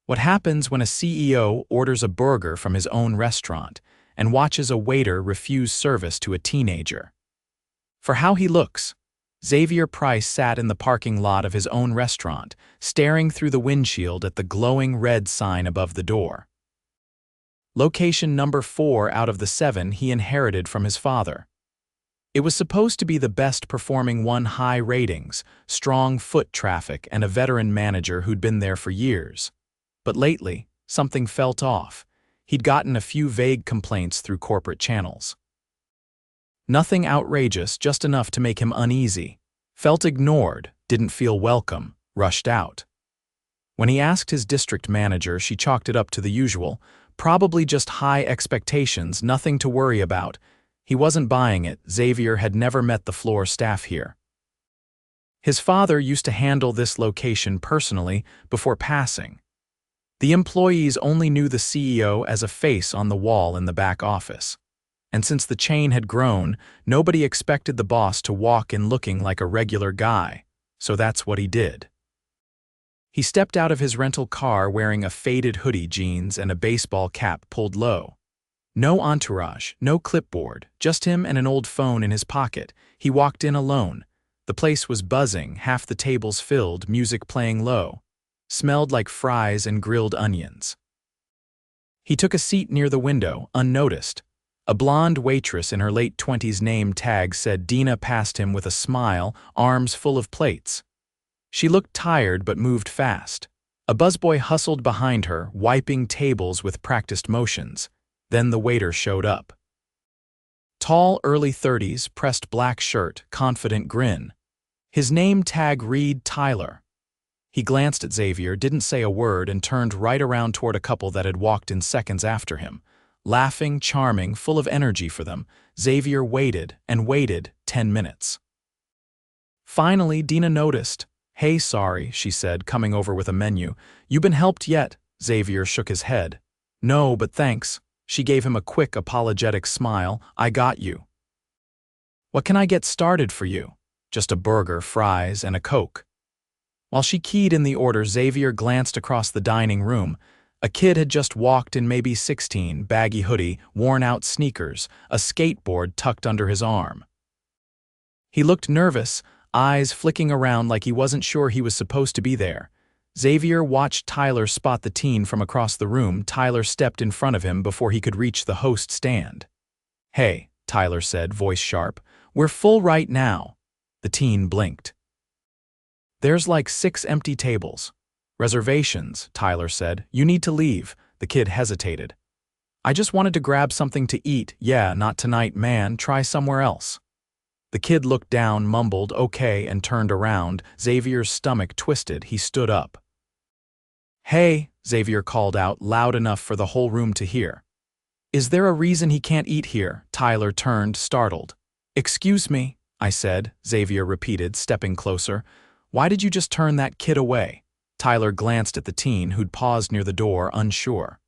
What happens when a CEO orders a burger from his own restaurant and watches a waiter refuse service to a teenager? For how he looks, Xavier Price sat in the parking lot of his own restaurant, staring through the windshield at the glowing red sign above the door. Location number 4 out of the 7 he inherited from his father. It was supposed to be the best performing one, high ratings, strong foot traffic, and a veteran manager who'd been there for years. But lately, something felt off. He'd gotten a few vague complaints through corporate channels. Nothing outrageous, just enough to make him uneasy. Felt ignored, didn't feel welcome, rushed out. When he asked his district manager, she chalked it up to the usual, probably just high expectations, nothing to worry about. He wasn't buying it. Xavier had never met the floor staff here. His father used to handle this location personally before passing. The employees only knew the CEO as a face on the wall in the back office. And since the chain had grown, nobody expected the boss to walk in looking like a regular guy, so that's what he did. He stepped out of his rental car wearing a faded hoodie, jeans, and a baseball cap pulled low. No entourage, no clipboard, just him and an old phone in his pocket. He walked in alone. The place was buzzing, half the tables filled, music playing low. Smelled like fries and grilled onions. He took a seat near the window, unnoticed. A blonde waitress in her late 20s name tag said Dina past him with a smile, arms full of plates. She looked tired but moved fast. A busboy hustled behind her, wiping tables with practiced motions. Then the waiter showed up. Tall, early 30s, pressed black shirt, confident grin. His name tag read Tyler. He glanced at Xavier, didn't say a word, and turned right around toward a couple that had walked in seconds after him. Laughing, charming, full of energy for them, Xavier waited and waited 10 minutes. Finally, Dina noticed. "Hey, sorry," she said, coming over with a menu. "You been helped yet?" Xavier shook his head. "No, but thanks." She gave him a quick, apologetic smile. "I got you." "What can I get started for you?" "Just a burger, fries, and a Coke." While she keyed in the order, Xavier glanced across the dining room. A kid had just walked in, maybe 16, baggy hoodie, worn-out sneakers, a skateboard tucked under his arm. He looked nervous, eyes flicking around like he wasn't sure he was supposed to be there. Xavier watched Tyler spot the teen from across the room. Tyler stepped in front of him before he could reach the host stand. "Hey," Tyler said, voice sharp, "we're full right now." The teen blinked. "There's like 6 empty tables." "Reservations," Tyler said. "You need to leave." The kid hesitated. "I just wanted to grab something to eat." "Yeah, not tonight, man. Try somewhere else." The kid looked down, mumbled, "Okay," and turned around. Xavier's stomach twisted. He stood up. "Hey," Xavier called out, loud enough for the whole room to hear. "Is there a reason he can't eat here?" Tyler turned, startled. "Excuse me," I said, Xavier repeated, stepping closer. "Why did you just turn that kid away?" Tyler glanced at the teen, who'd paused near the door, unsure.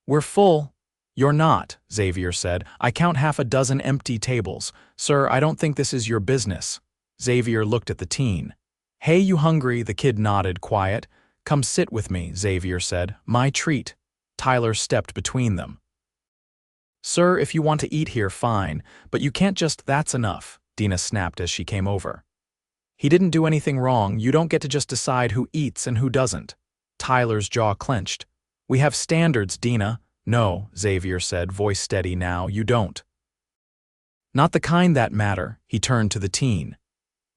"We're full." "You're not," Xavier said. "I count half a dozen empty tables. Sir, I don't think this is your business." Xavier looked at the teen. "Hey, you hungry?" The kid nodded, quiet. "Come sit with me," Xavier said. "My treat." Tyler stepped between them. "Sir, if you want to eat here, fine, but you can't just—" "That's enough," Dina snapped as she came over. "He didn't do anything wrong. You don't get to just decide who eats and who doesn't." Tyler's jaw clenched. "We have standards, Dina." "No," Xavier said, voice steady now, "you don't." "Not the kind that matter." He turned to the teen.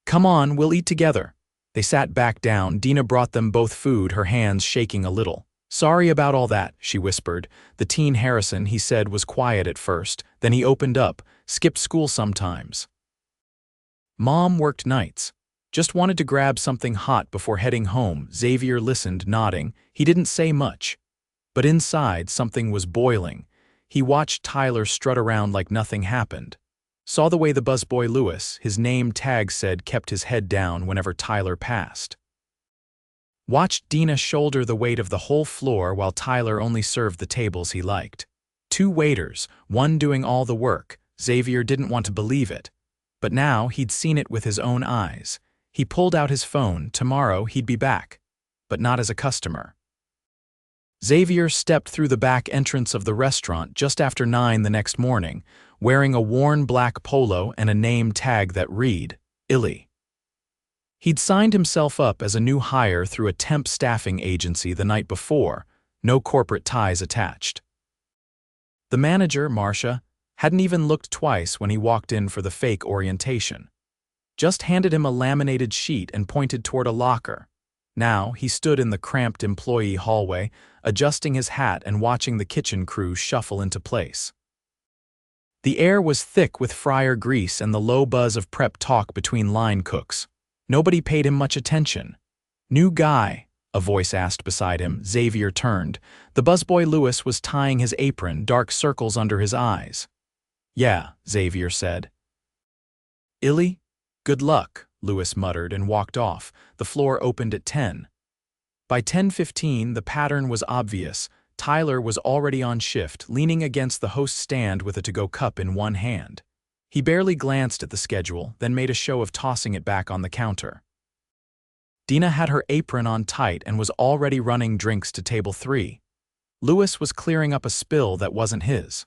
"Come on, we'll eat together." They sat back down. Dina brought them both food, her hands shaking a little. "Sorry about all that," she whispered. The teen Harrison, he said, was quiet at first. Then he opened up. "Skipped school sometimes. Mom worked nights. Just wanted to grab something hot before heading home." Xavier listened, nodding. He didn't say much. But inside, something was boiling. He watched Tyler strut around like nothing happened. Saw the way the busboy Lewis, his name tag said, kept his head down whenever Tyler passed. Watched Dina shoulder the weight of the whole floor while Tyler only served the tables he liked. 2 waiters, one doing all the work. Xavier didn't want to believe it. But now he'd seen it with his own eyes. He pulled out his phone. Tomorrow he'd be back. But not as a customer. Xavier stepped through the back entrance of the restaurant just after 9 the next morning, wearing a worn black polo and a name tag that read, Illy. He'd signed himself up as a new hire through a temp staffing agency the night before, no corporate ties attached. The manager, Marcia, hadn't even looked twice when he walked in for the fake orientation. Just handed him a laminated sheet and pointed toward a locker. Now, he stood in the cramped employee hallway, adjusting his hat and watching the kitchen crew shuffle into place. The air was thick with fryer grease and the low buzz of prep talk between line cooks. Nobody paid him much attention. "New guy?" a voice asked beside him. Xavier turned. The busboy Louis was tying his apron, dark circles under his eyes. "Yeah," Xavier said. "Illy? Good luck," Louis muttered and walked off. The floor opened at 10. By 10:15, the pattern was obvious. Tyler was already on shift, leaning against the host's stand with a to-go cup in one hand. He barely glanced at the schedule, then made a show of tossing it back on the counter. Dina had her apron on tight and was already running drinks to table 3. Louis was clearing up a spill that wasn't his.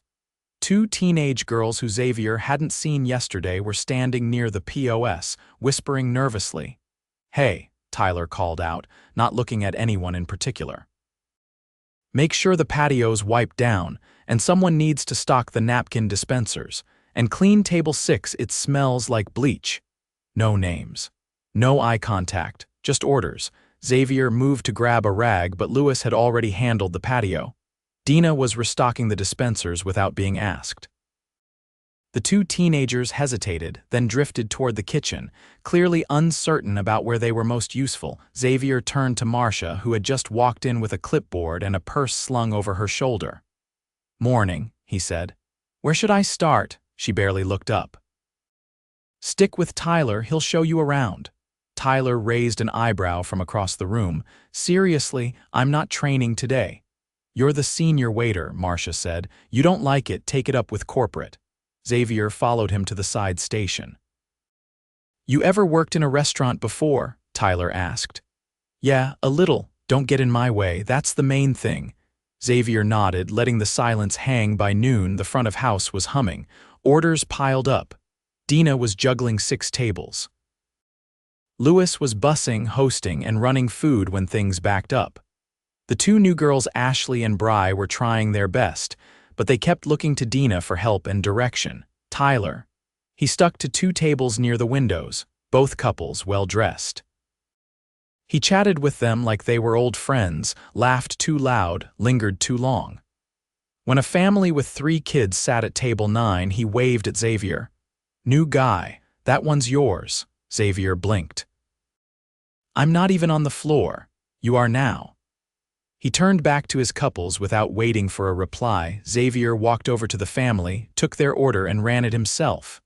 2 teenage girls who Xavier hadn't seen yesterday were standing near the POS, whispering nervously. "Hey," Tyler called out, not looking at anyone in particular. "Make sure the patio's wiped down, and someone needs to stock the napkin dispensers. And clean table 6, it smells like bleach." No names. No eye contact, just orders. Xavier moved to grab a rag, but Louis had already handled the patio. Dina was restocking the dispensers without being asked. The 2 teenagers hesitated, then drifted toward the kitchen, clearly uncertain about where they were most useful. Xavier turned to Marcia, who had just walked in with a clipboard and a purse slung over her shoulder. "Morning," he said. "Where should I start?" She barely looked up. "Stick with Tyler, he'll show you around." Tyler raised an eyebrow from across the room. "Seriously, I'm not training today." "You're the senior waiter," Marcia said. "You don't like it, take it up with corporate." Xavier followed him to the side station. "You ever worked in a restaurant before?" Tyler asked. "Yeah, a little. Don't get in my way, that's the main thing." Xavier nodded, letting the silence hang. By noon, the front of house was humming. Orders piled up. Dina was juggling 6 tables. Louis was bussing, hosting, and running food when things backed up. The 2 new girls, Ashley and Bri, were trying their best, but they kept looking to Dina for help and direction. Tyler. He stuck to 2 tables near the windows, both couples well-dressed. He chatted with them like they were old friends, laughed too loud, lingered too long. When a family with 3 kids sat at table 9, he waved at Xavier. "New guy, that one's yours." Xavier blinked. "I'm not even on the floor. You are now." He turned back to his couples without waiting for a reply. Xavier walked over to the family, took their order, and ran it himself.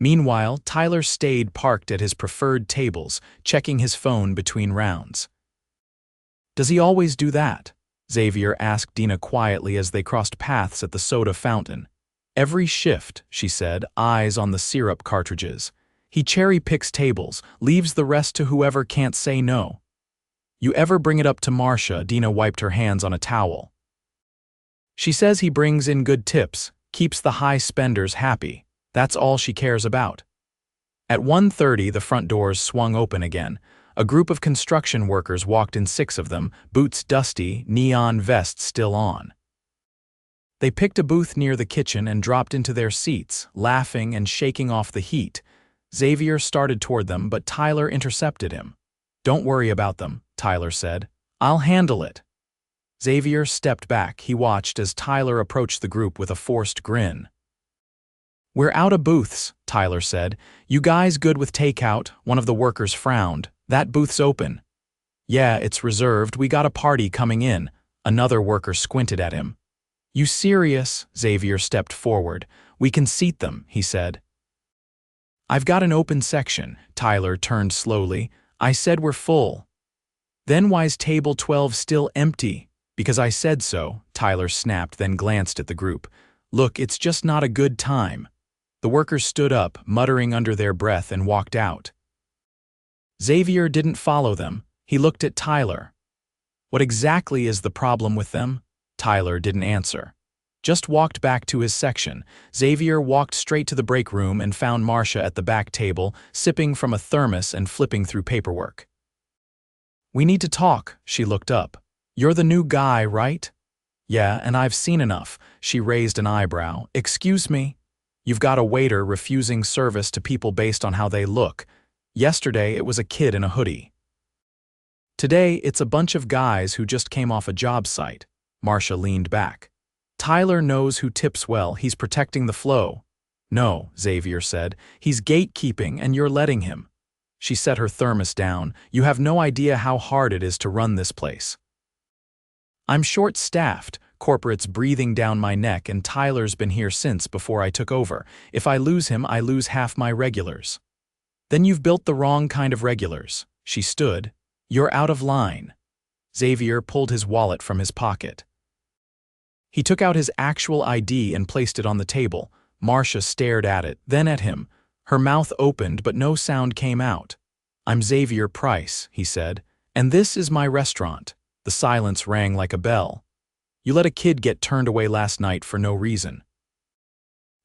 Meanwhile, Tyler stayed parked at his preferred tables, checking his phone between rounds. "Does he always do that?" Xavier asked Dina quietly as they crossed paths at the soda fountain. "Every shift," she said, eyes on the syrup cartridges. "He cherry-picks tables, leaves the rest to whoever can't say no." "You ever bring it up to Marcia?" Dina wiped her hands on a towel. "She says he brings in good tips, keeps the high spenders happy. That's all she cares about." At 1:30, the front doors swung open again. A group of construction workers walked in, 6 of them, boots dusty, neon vests still on. They picked a booth near the kitchen and dropped into their seats, laughing and shaking off the heat. Xavier started toward them, but Tyler intercepted him. "Don't worry about them," Tyler said. "I'll handle it." Xavier stepped back. He watched as Tyler approached the group with a forced grin. "We're out of booths," Tyler said. "You guys good with takeout?" One of the workers frowned. "That booth's open." "Yeah, it's reserved. We got a party coming in." Another worker squinted at him. "You serious?" Xavier stepped forward. "We can seat them," he said. "I've got an open section." Tyler turned slowly. "I said we're full." "Then why's table 12 still empty?" "Because I said so," Tyler snapped, then glanced at the group. "Look, it's just not a good time." The workers stood up, muttering under their breath, and walked out. Xavier didn't follow them. He looked at Tyler. What exactly is the problem with them? Tyler didn't answer. Just walked back to his section. Xavier walked straight to the break room and found Marcia at the back table, sipping from a thermos and flipping through paperwork. "We need to talk," she looked up. "You're the new guy, right?" "Yeah, and I've seen enough." She raised an eyebrow. "Excuse me? You've got a waiter refusing service to people based on how they look. Yesterday it was a kid in a hoodie. Today it's a bunch of guys who just came off a job site." Marcia leaned back. "Tyler knows who tips well. He's protecting the flow." "No," Xavier said. "He's gatekeeping and you're letting him." She set her thermos down. "You have no idea how hard it is to run this place. I'm short-staffed, corporate's breathing down my neck, and Tyler's been here since before I took over. If I lose him, I lose half my regulars." "Then you've built the wrong kind of regulars." She stood. "You're out of line." Xavier pulled his wallet from his pocket. He took out his actual ID and placed it on the table. Marcia stared at it, then at him. Her mouth opened, but no sound came out. "I'm Xavier Price," he said, "and this is my restaurant." The silence rang like a bell. "You let a kid get turned away last night for no reason.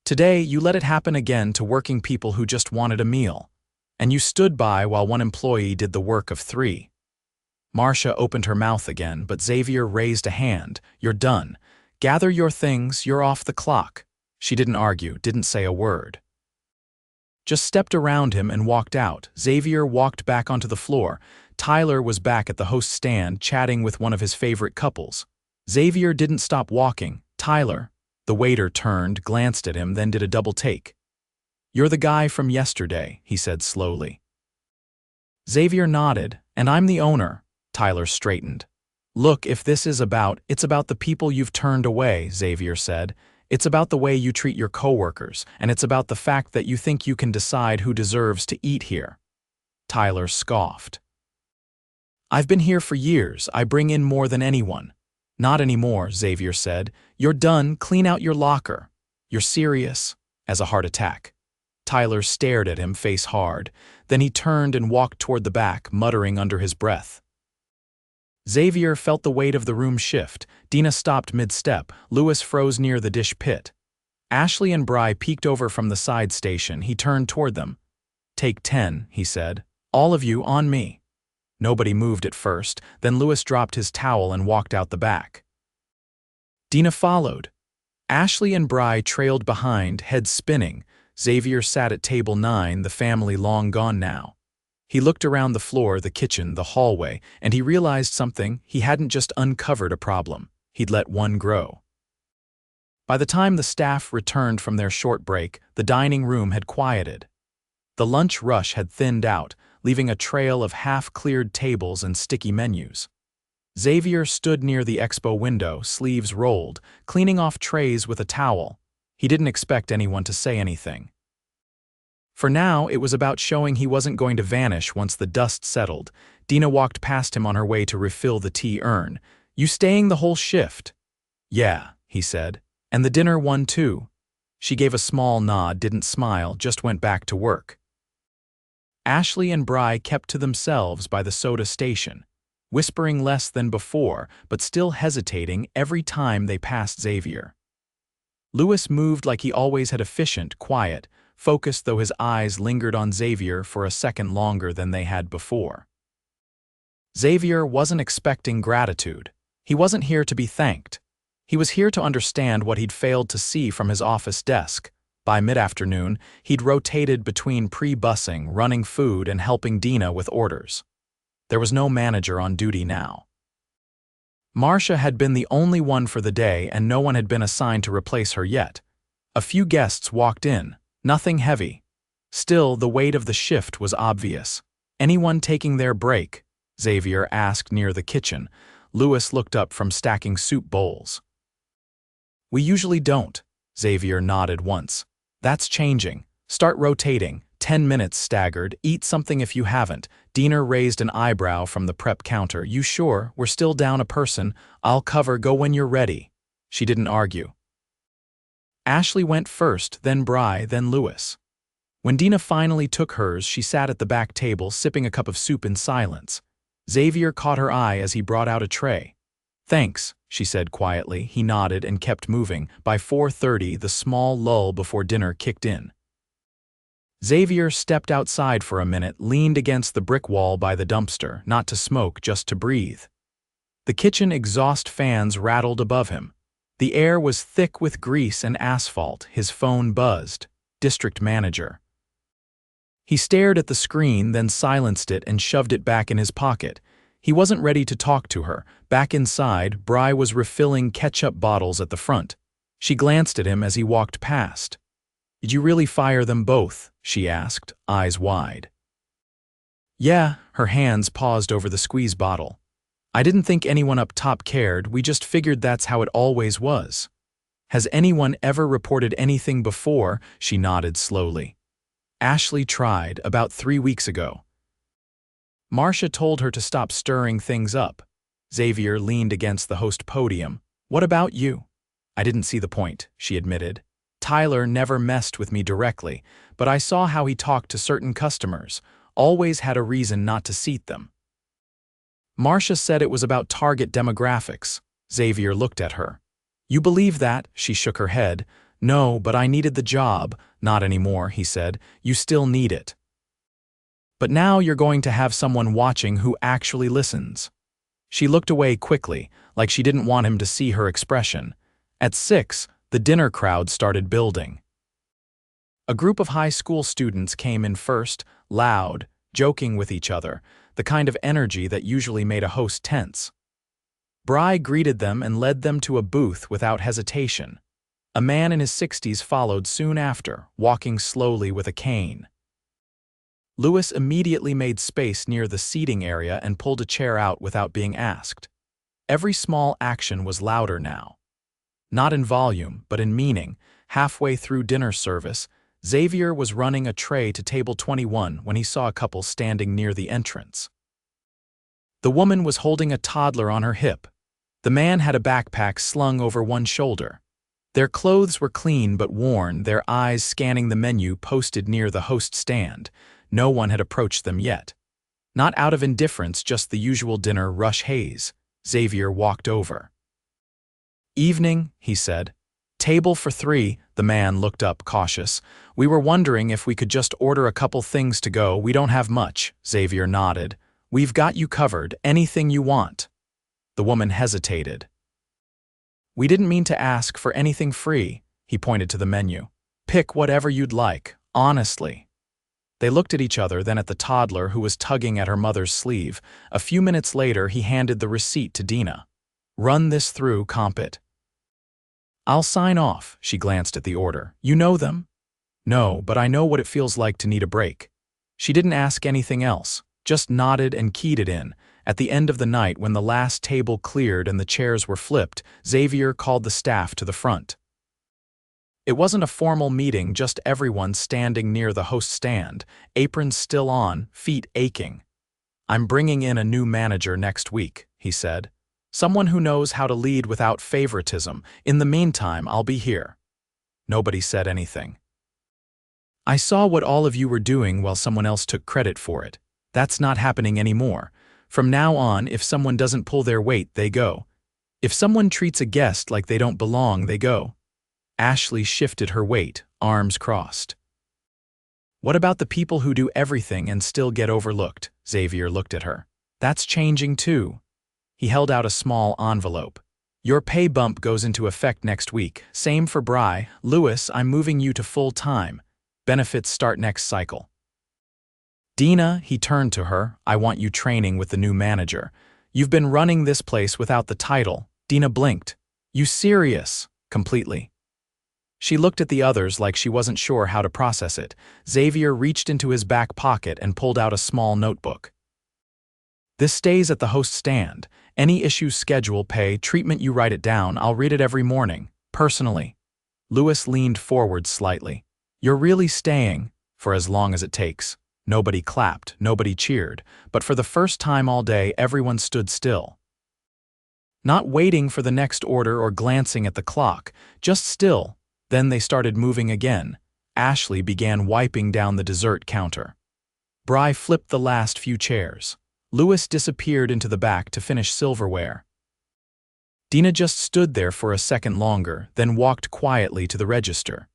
Today, you let it happen again to working people who just wanted a meal. And you stood by while one employee did the work of 3. Marcia opened her mouth again, but Xavier raised a hand. "You're done. Gather your things, you're off the clock." She didn't argue, didn't say a word. Just stepped around him and walked out. Xavier walked back onto the floor. Tyler was back at the host's stand, chatting with one of his favorite couples. Xavier didn't stop walking. "Tyler." The waiter turned, glanced at him, then did a double take. "You're the guy from yesterday," he said slowly. Xavier nodded. "And I'm the owner." Tyler straightened. "Look, if this is it's about the people you've turned away," Xavier said. "It's about the way you treat your coworkers, and it's about the fact that you think you can decide who deserves to eat here." Tyler scoffed. "I've been here for years. I bring in more than anyone." "Not anymore," Xavier said. "You're done. Clean out your locker." "You're serious?" As a heart attack. Tyler stared at him, face hard. Then he turned and walked toward the back, muttering under his breath. Xavier felt the weight of the room shift. Dina stopped mid-step. Louis froze near the dish pit. Ashley and Bry peeked over from the side station. He turned toward them. "Take 10, he said. "All of you on me." Nobody moved at first. Then Louis dropped his towel and walked out the back. Dina followed. Ashley and Bry trailed behind, heads spinning. Xavier sat at table 9, the family long gone now. He looked around the floor, the kitchen, the hallway, and he realized something. He hadn't just uncovered a problem. He'd let one grow. By the time the staff returned from their short break, the dining room had quieted. The lunch rush had thinned out, leaving a trail of half-cleared tables and sticky menus. Xavier stood near the expo window, sleeves rolled, cleaning off trays with a towel. He didn't expect anyone to say anything. For now, it was about showing he wasn't going to vanish once the dust settled. Dina walked past him on her way to refill the tea urn. "You staying the whole shift?" "Yeah," he said. "And the dinner one too?" She gave a small nod, didn't smile, just went back to work. Ashley and Bry kept to themselves by the soda station, whispering less than before, but still hesitating every time they passed Xavier. Louis moved like he always had, efficient, quiet, focused, though his eyes lingered on Xavier for a second longer than they had before. Xavier wasn't expecting gratitude. He wasn't here to be thanked. He was here to understand what he'd failed to see from his office desk. By mid-afternoon, he'd rotated between pre-bussing, running food, and helping Dina with orders. There was no manager on duty now. Marcia had been the only one for the day, and no one had been assigned to replace her yet. A few guests walked in. Nothing heavy. Still, the weight of the shift was obvious. "Anyone taking their break?" Xavier asked near the kitchen. Louis looked up from stacking soup bowls. "We usually don't." Xavier nodded once. "That's changing. Start rotating. 10 minutes staggered. Eat something if you haven't." Dina raised an eyebrow from the prep counter. "You sure? We're still down a person. I'll cover. Go when you're ready." She didn't argue. Ashley went first, then Bry, then Louis. When Dina finally took hers, she sat at the back table, sipping a cup of soup in silence. Xavier caught her eye as he brought out a tray. "Thanks," she said quietly. He nodded and kept moving. By 4:30, the small lull before dinner kicked in. Xavier stepped outside for a minute, leaned against the brick wall by the dumpster, not to smoke, just to breathe. The kitchen exhaust fans rattled above him. The air was thick with grease and asphalt. His phone buzzed. District manager. He stared at the screen, then silenced it and shoved it back in his pocket. He wasn't ready to talk to her. Back inside, Bry was refilling ketchup bottles at the front. She glanced at him as he walked past. "Did you really fire them both?" she asked, eyes wide. "Yeah," her hands paused over the squeeze bottle. "I didn't think anyone up top cared, we just figured that's how it always was." "Has anyone ever reported anything before?" She nodded slowly. "Ashley tried, about 3 weeks ago. Marcia told her to stop stirring things up." Xavier leaned against the host podium. "What about you?" "I didn't see the point," she admitted. "Tyler never messed with me directly, but I saw how he talked to certain customers, always had a reason not to seat them." Marcia said it was about target demographics. Xavier looked at her. "You believe that?" She shook her head. "No, but I needed the job." "Not anymore," he said. "You still need it. But now you're going to have someone watching who actually listens." She looked away quickly, like she didn't want him to see her expression. At 6, the dinner crowd started building. A group of high school students came in first, loud, joking with each other, the kind of energy that usually made a host tense. Bry greeted them and led them to a booth without hesitation. A man in his 60s followed soon after, walking slowly with a cane. Lewis immediately made space near the seating area and pulled a chair out without being asked. Every small action was louder now. Not in volume, but in meaning. Halfway through dinner service, Xavier was running a tray to table 21 when he saw a couple standing near the entrance. The woman was holding a toddler on her hip. The man had a backpack slung over one shoulder. Their clothes were clean but worn, their eyes scanning the menu posted near the host stand. No one had approached them yet. Not out of indifference, just the usual dinner rush haze. Xavier walked over. "Evening," he said. "Table for 3, the man looked up, cautious. "We were wondering if we could just order a couple things to go. We don't have much." Xavier nodded. "We've got you covered, anything you want." The woman hesitated. "We didn't mean to ask for anything free," he pointed to the menu. "Pick whatever you'd like, honestly." They looked at each other, then at the toddler who was tugging at her mother's sleeve. A few minutes later, he handed the receipt to Dina. "Run this through, comp it." "I'll sign off." She glanced at the order. "You know them?" "No, but I know what it feels like to need a break." She didn't ask anything else, just nodded and keyed it in. At the end of the night, when the last table cleared and the chairs were flipped, Xavier called the staff to the front. It wasn't a formal meeting, just everyone standing near the host stand, aprons still on, feet aching. "I'm bringing in a new manager next week," he said. "Someone who knows how to lead without favoritism. In the meantime, I'll be here." Nobody said anything. "I saw what all of you were doing while someone else took credit for it. That's not happening anymore. From now on, if someone doesn't pull their weight, they go. If someone treats a guest like they don't belong, they go." Ashley shifted her weight, arms crossed. "What about the people who do everything and still get overlooked?" Xavier looked at her. "That's changing too." He held out a small envelope. "Your pay bump goes into effect next week. Same for Bry. Lewis, I'm moving you to full-time. Benefits start next cycle." "Dina," he turned to her, "I want you training with the new manager. You've been running this place without the title." Dina blinked. "You serious?" "Completely." She looked at the others like she wasn't sure how to process it. Xavier reached into his back pocket and pulled out a small notebook. "This stays at the host stand. Any issues, schedule, pay, treatment, you write it down. I'll read it every morning, personally." Lewis leaned forward slightly. "You're really staying?" "For as long as it takes." Nobody clapped, nobody cheered, but for the first time all day, everyone stood still. Not waiting for the next order or glancing at the clock, just still. Then they started moving again. Ashley began wiping down the dessert counter. Bry flipped the last few chairs. Louis disappeared into the back to finish silverware. Dina just stood there for a second longer, then walked quietly to the register.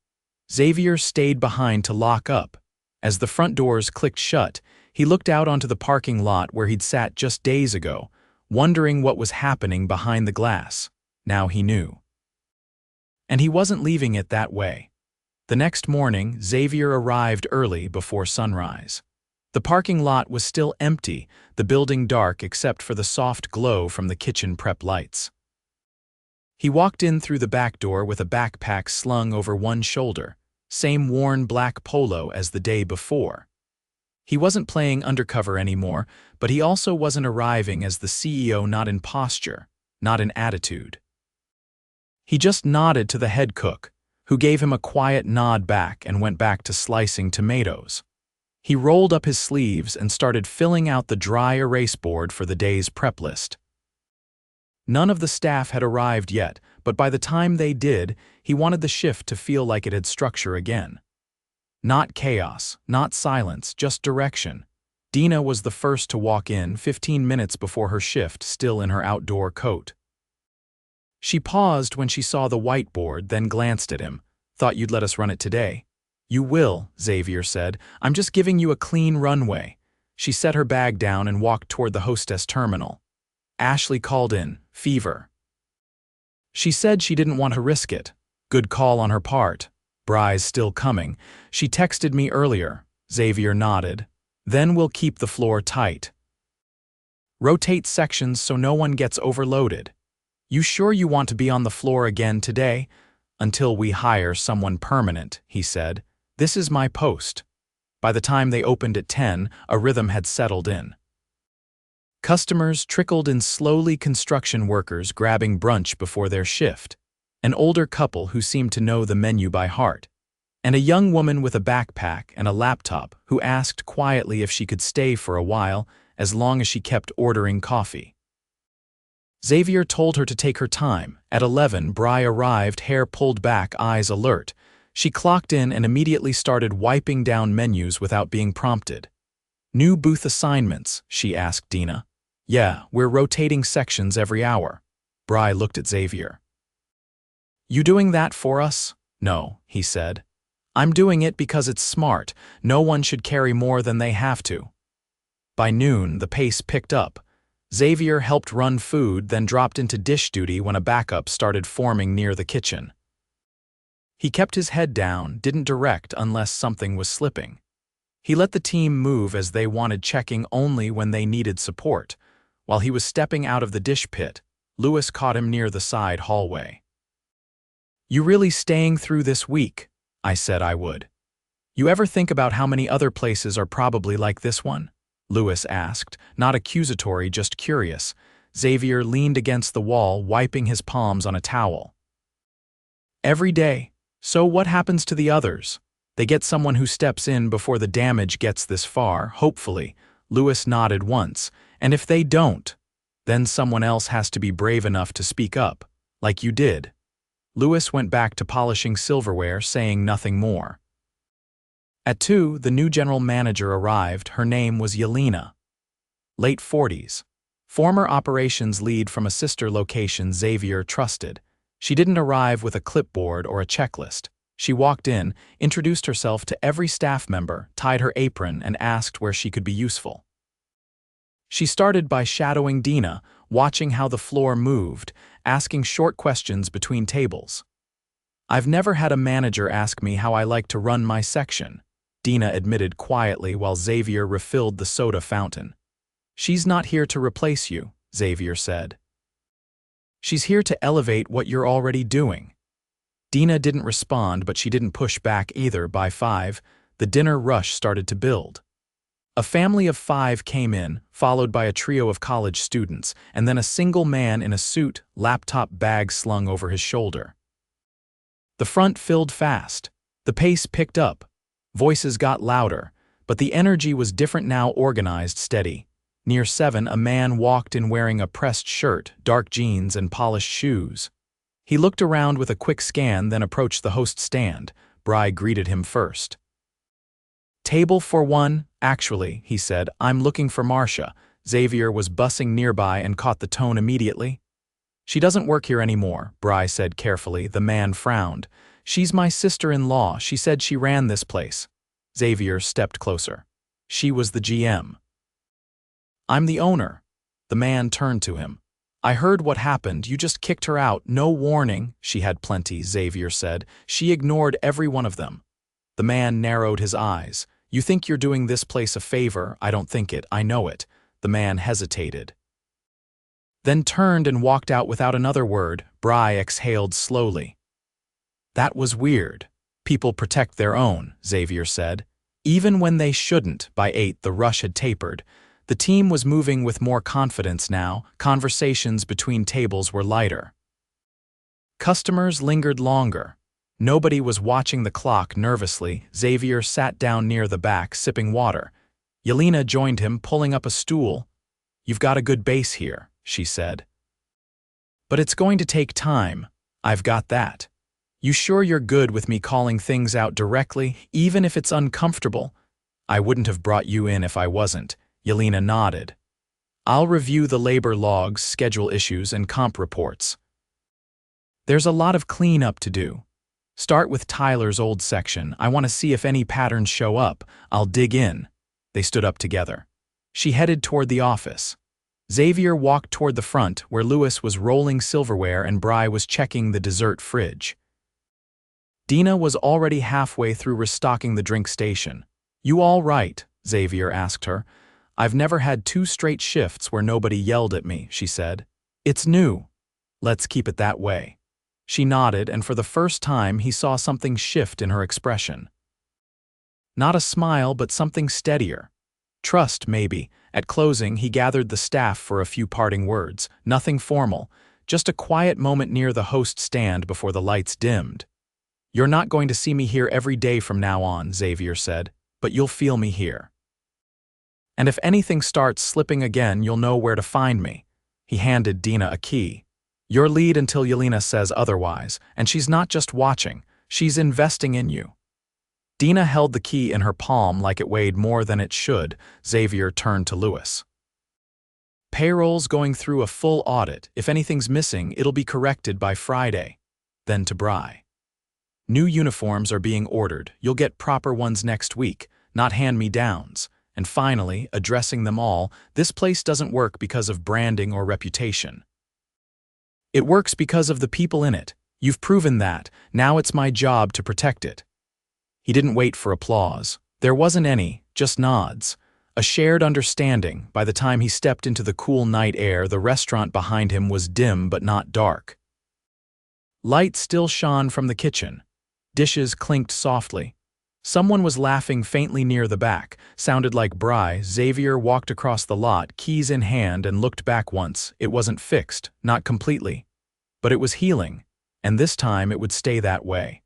Xavier stayed behind to lock up. As the front doors clicked shut, he looked out onto the parking lot where he'd sat just days ago, wondering what was happening behind the glass. Now he knew. And he wasn't leaving it that way. The next morning, Xavier arrived early before sunrise. The parking lot was still empty, the building dark except for the soft glow from the kitchen prep lights. He walked in through the back door with a backpack slung over one shoulder, same worn black polo as the day before. He wasn't playing undercover anymore, but he also wasn't arriving as the CEO, not in posture, not in attitude. He just nodded to the head cook, who gave him a quiet nod back and went back to slicing tomatoes. He rolled up his sleeves and started filling out the dry erase board for the day's prep list. None of the staff had arrived yet, but by the time they did, he wanted the shift to feel like it had structure again. Not chaos, not silence, just direction. Dina was the first to walk in 15 minutes before her shift, still in her outdoor coat. She paused when she saw the whiteboard, then glanced at him. "Thought you'd let us run it today." "You will," Xavier said. "I'm just giving you a clean runway." She set her bag down and walked toward the hostess terminal. Ashley called in, fever. She said she didn't want to risk it. Good call on her part. Bry's still coming. She texted me earlier. Xavier nodded. Then we'll keep the floor tight. Rotate sections so no one gets overloaded. You sure you want to be on the floor again today? Until we hire someone permanent, he said. This is my post. By the time they opened at 10, a rhythm had settled in. Customers trickled in slowly, construction workers grabbing brunch before their shift, an older couple who seemed to know the menu by heart, and a young woman with a backpack and a laptop who asked quietly if she could stay for a while as long as she kept ordering coffee. Xavier told her to take her time. At 11, Bry arrived, hair pulled back, eyes alert. She clocked in and immediately started wiping down menus without being prompted. "New booth assignments?" she asked Dina. "Yeah, we're rotating sections every hour." Bry looked at Xavier. "You doing that for us?" "No," he said. "I'm doing it because it's smart. No one should carry more than they have to." By noon, the pace picked up. Xavier helped run food, then dropped into dish duty when a backup started forming near the kitchen. He kept his head down, didn't direct unless something was slipping. He let the team move as they wanted, checking only when they needed support. While he was stepping out of the dish pit, Louis caught him near the side hallway. "You really staying through this week?" I said I would. "You ever think about how many other places are probably like this one?" Louis asked, not accusatory, just curious. Xavier leaned against the wall, wiping his palms on a towel. "Every day. So what happens to the others? They get someone who steps in before the damage gets this far, hopefully." Louis nodded once. "And if they don't, then someone else has to be brave enough to speak up, like you did." Louis went back to polishing silverware, saying nothing more. At 2, the new general manager arrived. Her name was Yelena. Late 40s. Former operations lead from a sister location Xavier trusted. She didn't arrive with a clipboard or a checklist. She walked in, introduced herself to every staff member, tied her apron, and asked where she could be useful. She started by shadowing Dina, watching how the floor moved, asking short questions between tables. "I've never had a manager ask me how I like to run my section," Dina admitted quietly while Xavier refilled the soda fountain. "She's not here to replace you," Xavier said. "She's here to elevate what you're already doing." Dina didn't respond, but she didn't push back either. By 5, the dinner rush started to build. A family of 5 came in, followed by a trio of college students, and then a single man in a suit, laptop bag slung over his shoulder. The front filled fast. The pace picked up. Voices got louder, but the energy was different now, organized, steady. Near 7, a man walked in wearing a pressed shirt, dark jeans, and polished shoes. He looked around with a quick scan, then approached the host stand. Bry greeted him first. "Table for one? Actually," he said, "I'm looking for Marcia." Xavier was bussing nearby and caught the tone immediately. She doesn't work here anymore, Bry said carefully. The man frowned. She's my sister-in-law. She said she ran this place. Xavier stepped closer. She was the GM. I'm the owner. The man turned to him. I heard what happened. You just kicked her out. No warning. She had plenty, Xavier said. She ignored every one of them. The man narrowed his eyes. You think you're doing this place a favor? I don't think it. I know it. The man hesitated. Then turned and walked out without another word. Bry exhaled slowly. That was weird. People protect their own, Xavier said. Even when they shouldn't. By 8, the rush had tapered. The team was moving with more confidence now. Conversations between tables were lighter. Customers lingered longer. Nobody was watching the clock nervously. Xavier sat down near the back, sipping water. Yelena joined him, pulling up a stool. You've got a good base here, she said. But it's going to take time. I've got that. You sure you're good with me calling things out directly, even if it's uncomfortable? I wouldn't have brought you in if I wasn't. Yelena nodded. I'll review the labor logs, schedule issues, and comp reports. There's a lot of cleanup to do. Start with Tyler's old section. I want to see if any patterns show up. I'll dig in. They stood up together. She headed toward the office. Xavier walked toward the front, where Louis was rolling silverware and Bry was checking the dessert fridge. Dina was already halfway through restocking the drink station. You all right? Xavier asked her. I've never had 2 straight shifts where nobody yelled at me, she said. It's new. Let's keep it that way. She nodded, and for the first time he saw something shift in her expression. Not a smile, but something steadier. Trust, maybe. At closing, he gathered the staff for a few parting words. Nothing formal, just a quiet moment near the host stand before the lights dimmed. You're not going to see me here every day from now on, Xavier said, but you'll feel me here. And if anything starts slipping again, you'll know where to find me. He handed Dina a key. Your lead until Yelena says otherwise, and she's not just watching, she's investing in you. Dina held the key in her palm like it weighed more than it should. Xavier turned to Louis. Payroll's going through a full audit. If anything's missing, it'll be corrected by Friday. Then to Bry. New uniforms are being ordered. You'll get proper ones next week, not hand-me-downs. And finally, addressing them all, this place doesn't work because of branding or reputation. It works because of the people in it. You've proven that. Now it's my job to protect it. He didn't wait for applause. There wasn't any, just nods. A shared understanding. By the time he stepped into the cool night air, the restaurant behind him was dim but not dark. Light still shone from the kitchen. Dishes clinked softly. Someone was laughing faintly near the back. Sounded like Bry. Xavier walked across the lot, keys in hand, and looked back once. It wasn't fixed, not completely. But it was healing, and this time it would stay that way.